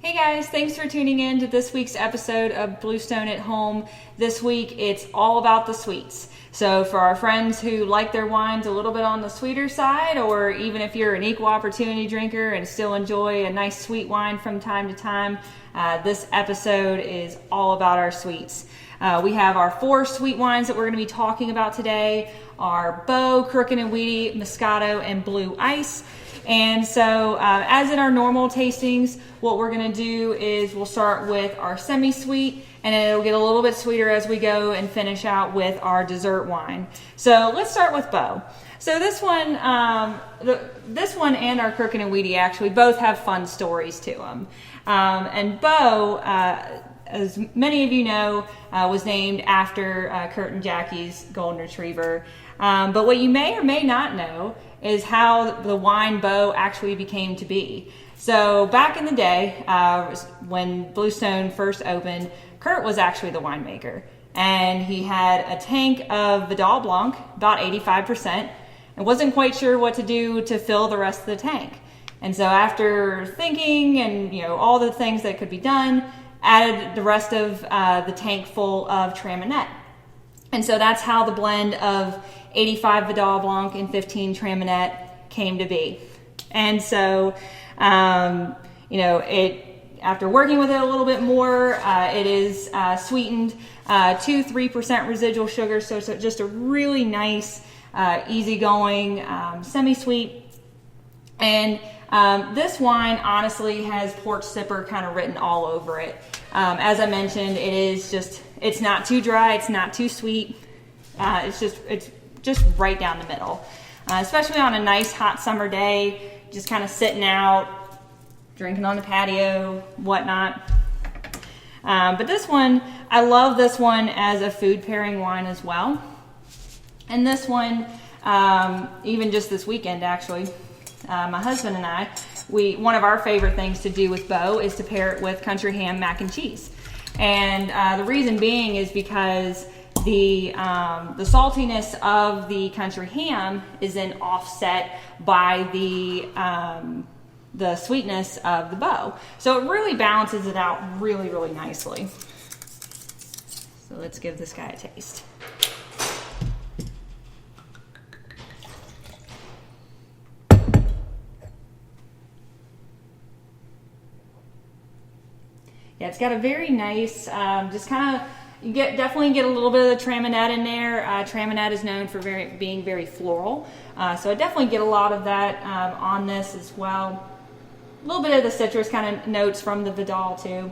Hey guys, thanks for tuning in to this week's episode of Bluestone at Home. This week it's all about the sweets. So for our friends who like their wines a little bit on the sweeter side, or even if you're an equal opportunity drinker and still enjoy a nice sweet wine from time to time, this episode is all about our sweets. We have our 4 sweet wines that we're going to be talking about today: our Beau, Crooked and Weedy, Moscato, and Blue Ice. And so as in our normal tastings, what we're going to do is we'll start with our semi-sweet, and it'll get a little bit sweeter as we go and finish out with our dessert wine. So let's start with Beau. So this one and our Crooked and Weedy actually both have fun stories to them. And Beau, as many of you know, was named after Kurt and Jackie's golden retriever. But what you may or may not know is how the wine Beau actually became to be. So back in the day, when Bluestone first opened, Kurt was actually the winemaker. And he had a tank of Vidal Blanc, about 85%, and wasn't quite sure what to do to fill the rest of the tank. And so after thinking and all the things that could be done, added the rest of the tank full of Traminette. And so that's how the blend of 85 Vidal Blanc and 15 Traminette came to be. And so, after working with it a little bit more, it is sweetened 2-3% residual sugar. So it's just a really nice, easygoing, semi-sweet. And this wine honestly has porch sipper kind of written all over it. As I mentioned, it's not too dry, it's not too sweet. It's just right down the middle. Especially on a nice hot summer day, just kind of sitting out, drinking on the patio, whatnot. But this one, I love this one as a food pairing wine as well. And this one, even just this weekend actually, my husband and I, one of our favorite things to do with Beau is to pair it with country ham mac and cheese. And the reason being is because the saltiness of the country ham is then offset by the sweetness of the Beau. So it really balances it out really, really nicely. So let's give this guy a taste. Yeah, it's got a very nice, just kind of, definitely get a little bit of the Traminette in there. Traminette is known for being very floral. So I definitely get a lot of that on this as well. A little bit of the citrus kind of notes from the Vidal too.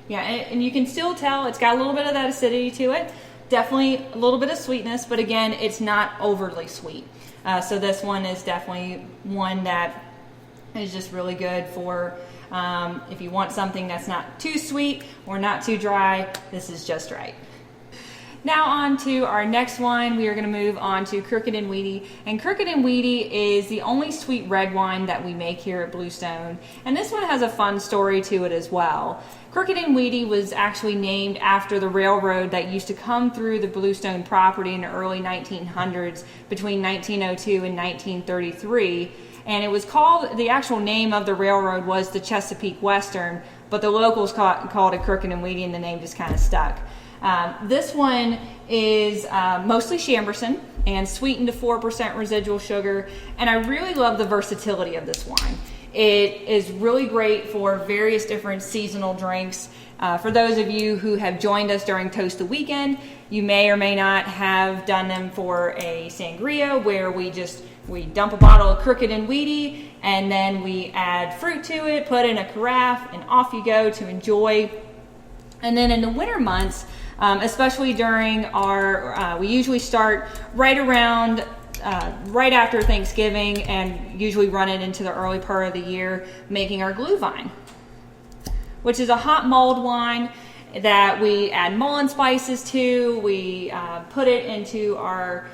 Yeah, and you can still tell it's got a little bit of that acidity to it. Definitely a little bit of sweetness, but again, it's not overly sweet. So this one is definitely one that is just really good for if you want something that's not too sweet or not too dry. This is just right. Now on to our next wine. We are going to move on to Crooked and Weedy. And Crooked and Weedy is the only sweet red wine that we make here at Bluestone. And this one has a fun story to it as well. Crooked and Weedy was actually named after the railroad that used to come through the Bluestone property in the early 1900s between 1902 and 1933. And it was called, the actual name of the railroad was the Chesapeake Western, but the locals called it Crooked and Weedy, and the name just kind of stuck. This one is mostly Chamberson and sweetened to 4% residual sugar, and I really love the versatility of this wine. It is really great for various different seasonal drinks. For those of you who have joined us during Toast the Weekend, you may or may not have done them for a sangria where we dump a bottle of Crooked and Weedy, and then we add fruit to it, put in a carafe, and off you go to enjoy. And then in the winter months, especially during we usually start right after Thanksgiving and usually run it into the early part of the year, making our Glühwein, which is a hot mulled wine that we add mullein spices to. We put it into our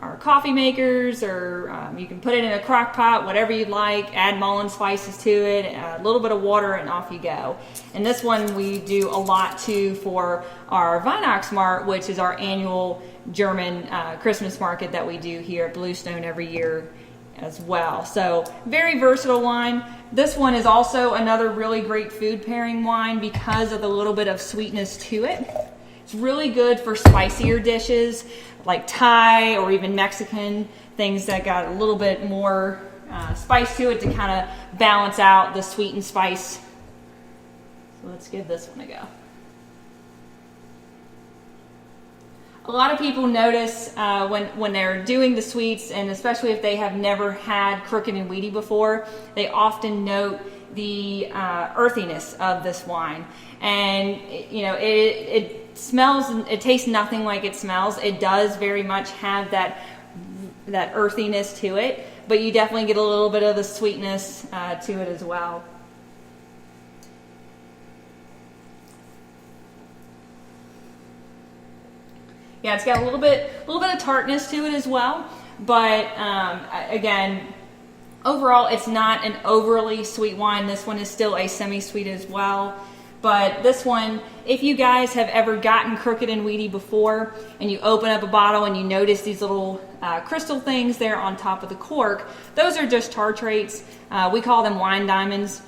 our coffee makers, or you can put it in a crock pot, whatever you'd like, add Mullen spices to it, a little bit of water, and off you go. And this one we do a lot too for our Weihnachtsmarkt, which is our annual German Christmas market that we do here at Bluestone every year as well. So very versatile wine. This one is also another really great food pairing wine because of the little bit of sweetness to it. It's really good for spicier dishes like Thai or even Mexican, things that got a little bit more spice to it to kind of balance out the sweet and spice. So let's give this one a go. A lot of people notice when they're doing the sweets, and especially if they have never had Crooked and Weedy before, they often note the earthiness of this wine. And it smells, it tastes nothing like it smells. It does very much have that earthiness to it, but you definitely get a little bit of the sweetness to it as well. Yeah, it's got a little bit of tartness to it as well, but again, overall, it's not an overly sweet wine. This one is still a semi-sweet as well. But this one, if you guys have ever gotten Crooked and Weedy before, and you open up a bottle and you notice these little crystal things there on top of the cork, those are just tartrates. We call them wine diamonds.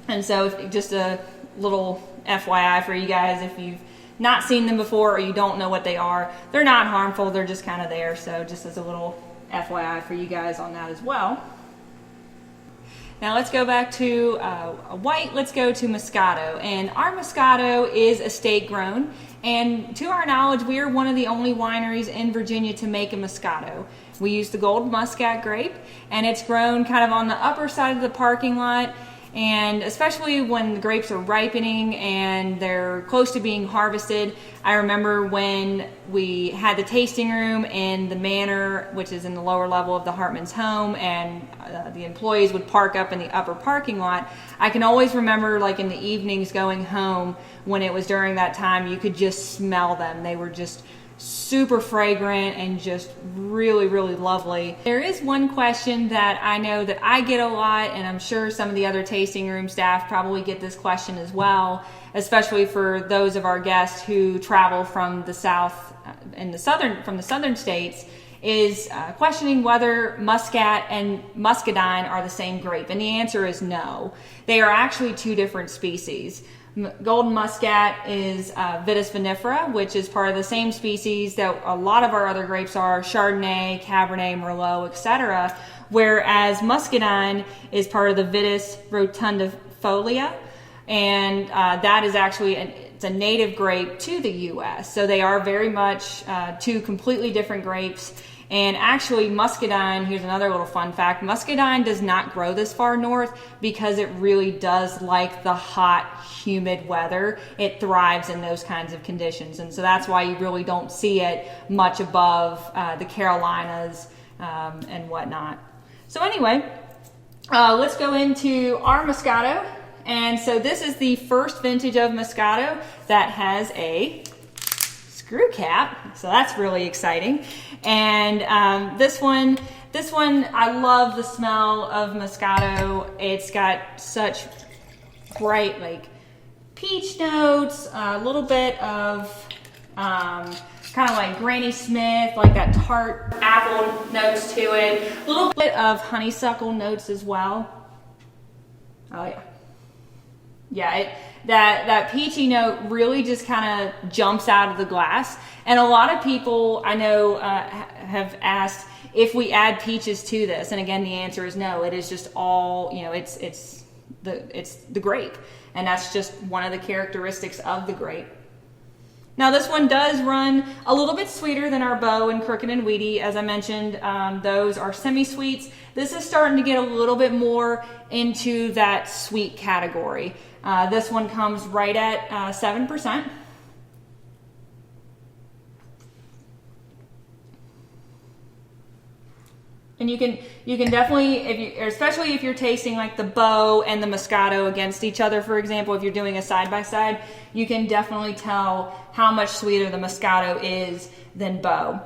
And so just a little FYI for you guys, if you've not seen them before or you don't know what they are, they're not harmful, they're just kind of there. So just as a little FYI for you guys on that as well. Now let's go back to a white, let's go to Moscato. And our Moscato is estate grown, and to our knowledge, we are one of the only wineries in Virginia to make a Moscato. We use the Gold Muscat grape, and it's grown kind of on the upper side of the parking lot. And especially when the grapes are ripening and they're close to being harvested, I remember when we had the tasting room in the manor, which is in the lower level of the Hartman's home, and the employees would park up in the upper parking lot. I can always remember, like in the evenings going home, when it was during that time, you could just smell them. They were just super fragrant and just really, really lovely. There is one question that I know that I get a lot, and I'm sure some of the other tasting room staff probably get this question as well, especially for those of our guests who travel from the south and from the southern states, is questioning whether Muscat and Muscadine are the same grape. And the answer is no. They are actually two different species. Golden Muscat is Vitis vinifera, which is part of the same species that a lot of our other grapes are, Chardonnay, Cabernet, Merlot, etc. Whereas Muscadine is part of the Vitis rotundifolia, and that is actually it's a native grape to the U.S. So they are very much two completely different grapes. And actually, Muscadine, here's another little fun fact, Muscadine does not grow this far north because it really does like the hot, humid weather. It thrives in those kinds of conditions. And so that's why you really don't see it much above the Carolinas and whatnot. So anyway, let's go into our Moscato. And so this is the first vintage of Moscato that has a screw cap, so that's really exciting. And this one, I love the smell of Moscato. It's got such bright, like, peach notes, a little bit of kind of like Granny Smith, like that tart apple notes to it, a little bit of honeysuckle notes as well. Oh yeah. Yeah, that peachy note really just kind of jumps out of the glass. And a lot of people I know have asked if we add peaches to this. And again, the answer is no. It is just all, it's the grape. And that's just one of the characteristics of the grape. Now this one does run a little bit sweeter than our Beau and Crooked and Weedy. As I mentioned, those are semi-sweets. This is starting to get a little bit more into that sweet category. This one comes right at 7%. And you can definitely, especially if you're tasting like the Beau and the Moscato against each other, for example, if you're doing a side-by-side, you can definitely tell how much sweeter the Moscato is than Beau.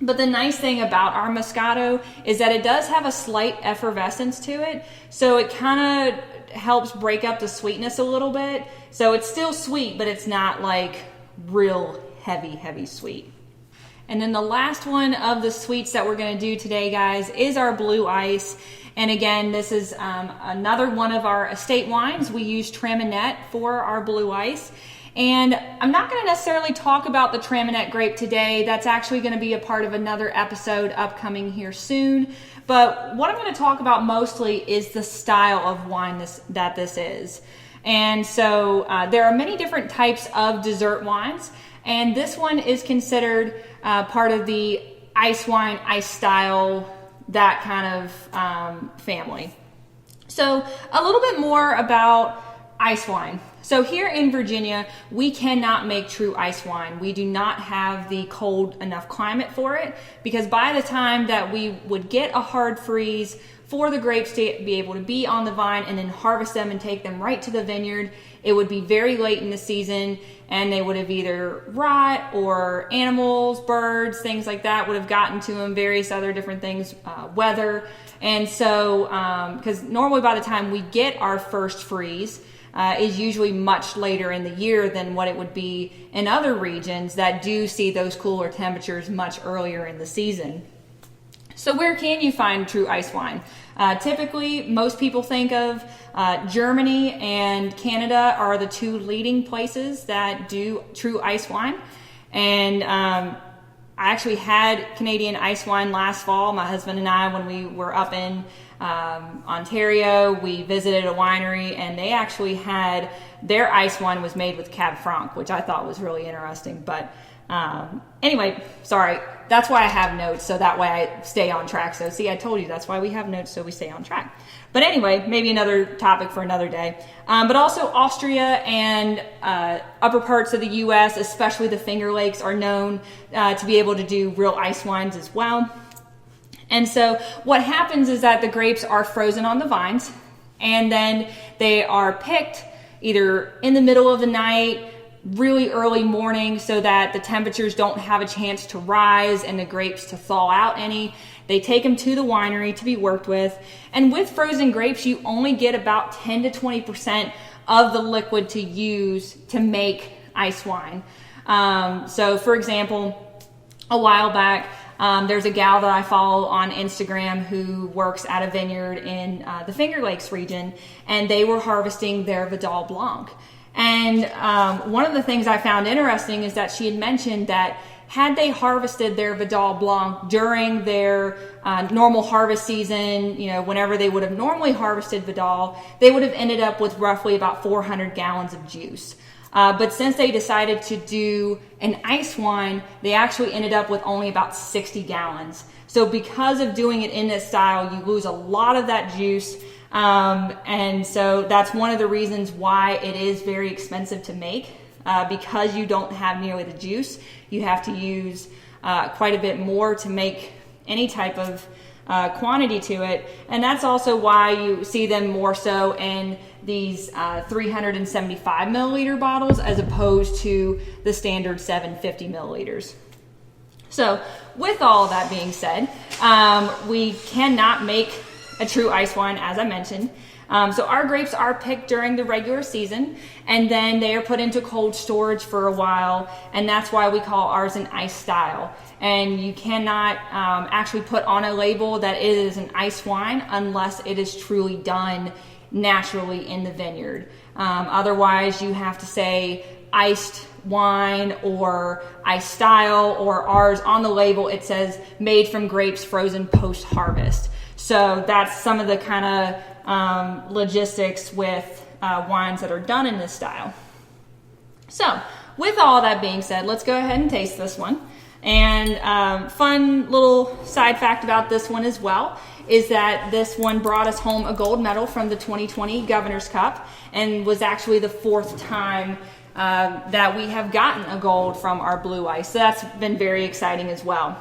But the nice thing about our Moscato is that it does have a slight effervescence to it. So it kind of helps break up the sweetness a little bit. So it's still sweet, but it's not like real heavy sweet. And then the last one of the sweets that we're going to do today, guys, is our blue ice. And again, this is another one of our estate wines. We use Traminette for our blue ice. And I'm not going to necessarily talk about the Traminette grape today. That's actually going to be a part of another episode upcoming here soon. But what I'm going to talk about mostly is the style of wine that this is. And so there are many different types of dessert wines. And this one is considered part of the ice wine, ice style, that kind of family. So a little bit more about ice wine. So here in Virginia, we cannot make true ice wine. We do not have the cold enough climate for it, because by the time that we would get a hard freeze for the grapes to be able to be on the vine and then harvest them and take them right to the vineyard, it would be very late in the season, and they would have either rot, or animals, birds, things like that would have gotten to them, various other different things, weather. And so, because normally by the time we get our first freeze, is usually much later in the year than what it would be in other regions that do see those cooler temperatures much earlier in the season. So where can you find true ice wine? Typically, most people think of Germany and Canada are the two leading places that do true ice wine. And I actually had Canadian ice wine last fall. My husband and I, when we were up in Ontario, we visited a winery, and they actually had their ice wine was made with Cab Franc, which I thought was really interesting. But anyway, sorry, that's why I have notes, so that way I stay on track. So see, I told you that's why we have notes, so we stay on track. But anyway, maybe another topic for another day. But also Austria and upper parts of the U.S., especially the Finger Lakes, are known to be able to do real ice wines as well. And so what happens is that the grapes are frozen on the vines, and then they are picked either in the middle of the night, really early morning, so that the temperatures don't have a chance to rise and the grapes to thaw out any. They take them to the winery to be worked with. And with frozen grapes, you only get about 10 to 20% of the liquid to use to make ice wine. So for example, a while back, there's a gal that I follow on Instagram who works at a vineyard in the Finger Lakes region, and they were harvesting their Vidal Blanc. And one of the things I found interesting is that she had mentioned that had they harvested their Vidal Blanc during their normal harvest season, whenever they would have normally harvested Vidal, they would have ended up with roughly about 400 gallons of juice. But since they decided to do an ice wine, they actually ended up with only about 60 gallons. So because of doing it in this style, you lose a lot of that juice. And so that's one of the reasons why it is very expensive to make, because you don't have nearly the juice. You have to use quite a bit more to make any type of quantity to it. And that's also why you see them more so in these 375 milliliter bottles as opposed to the standard 750 milliliters. So with all of that being said, we cannot make a true ice wine, as I mentioned. So our grapes are picked during the regular season, and then they are put into cold storage for a while, and that's why we call ours an ice style. And you cannot actually put on a label that it is an ice wine unless it is truly done naturally in the vineyard. Otherwise, you have to say iced wine or ice style, or ours on the label, it says made from grapes frozen post-harvest. So that's some of the kind of logistics with wines that are done in this style. So with all that being said, let's go ahead and taste this one. And fun little side fact about this one as well is that this one brought us home a gold medal from the 2020 Governor's Cup, and was actually the fourth time that we have gotten a gold from our blue ice. So that's been very exciting as well.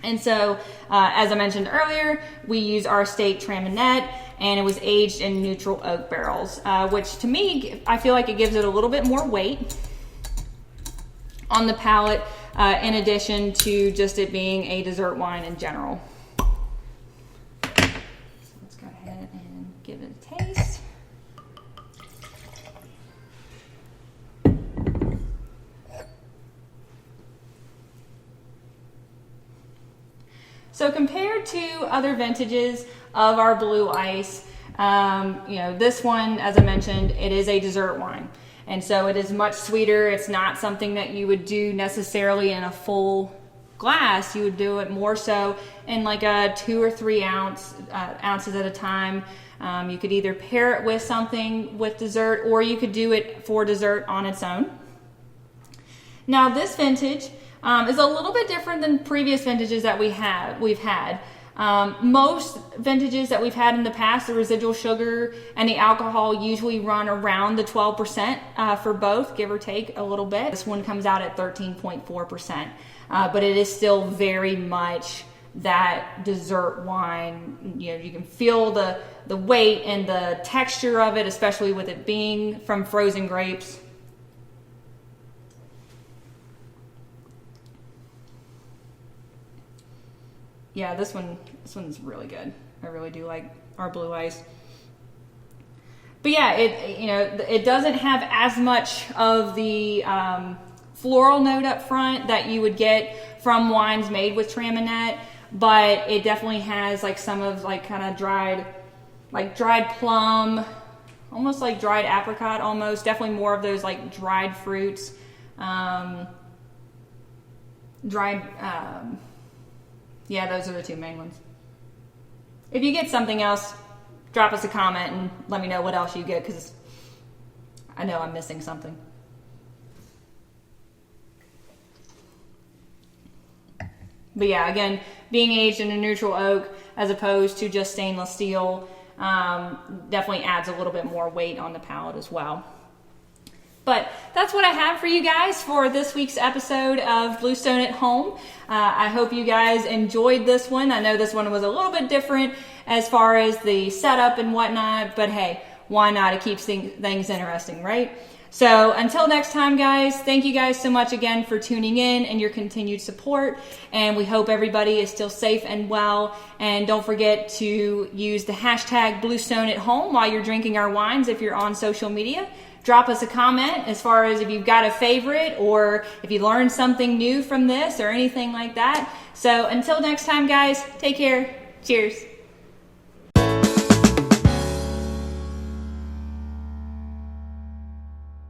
And so, as I mentioned earlier, we use our estate Traminette, and it was aged in neutral oak barrels, which to me, I feel like it gives it a little bit more weight on the palate. in addition to just it being a dessert wine in general. So let's go ahead and give it a taste. So compared to other vintages of our blue ice, this one, as I mentioned, it is a dessert wine. And so it is much sweeter. It's not something that you would do necessarily in a full glass. You would do it more so in like a 2 or 3 ounces at a time. You could either pair it with something with dessert, or you could do it for dessert on its own. Now this vintage is a little bit different than previous vintages that we've had. Most vintages that we've had in the past, the residual sugar and the alcohol usually run around the 12% for both, give or take a little bit. This one comes out at 13.4%, but it is still very much that dessert wine. You can feel the weight and the texture of it, especially with it being from frozen grapes. Yeah, this one's really good. I really do like our blue ice. But yeah, it doesn't have as much of the floral note up front that you would get from wines made with Traminette, but it definitely has like some of like kind of dried plum, almost like dried apricot almost. Definitely more of those like dried fruits, yeah, those are the 2 main ones. If you get something else, drop us a comment and let me know what else you get, because I know I'm missing something. But yeah, again, being aged in a neutral oak as opposed to just stainless steel definitely adds a little bit more weight on the palate as well. But that's what I have for you guys for this week's episode of Bluestone at Home. I hope you guys enjoyed this one. I know this one was a little bit different as far as the setup and whatnot, but hey, why not? It keeps things interesting, right? So until next time, guys, thank you guys so much again for tuning in and your continued support. And we hope everybody is still safe and well. And don't forget to use the hashtag Bluestone at Home while you're drinking our wines if you're on social media. Drop us a comment as far as if you've got a favorite or if you learned something new from this or anything like that. So until next time, guys, take care. Cheers.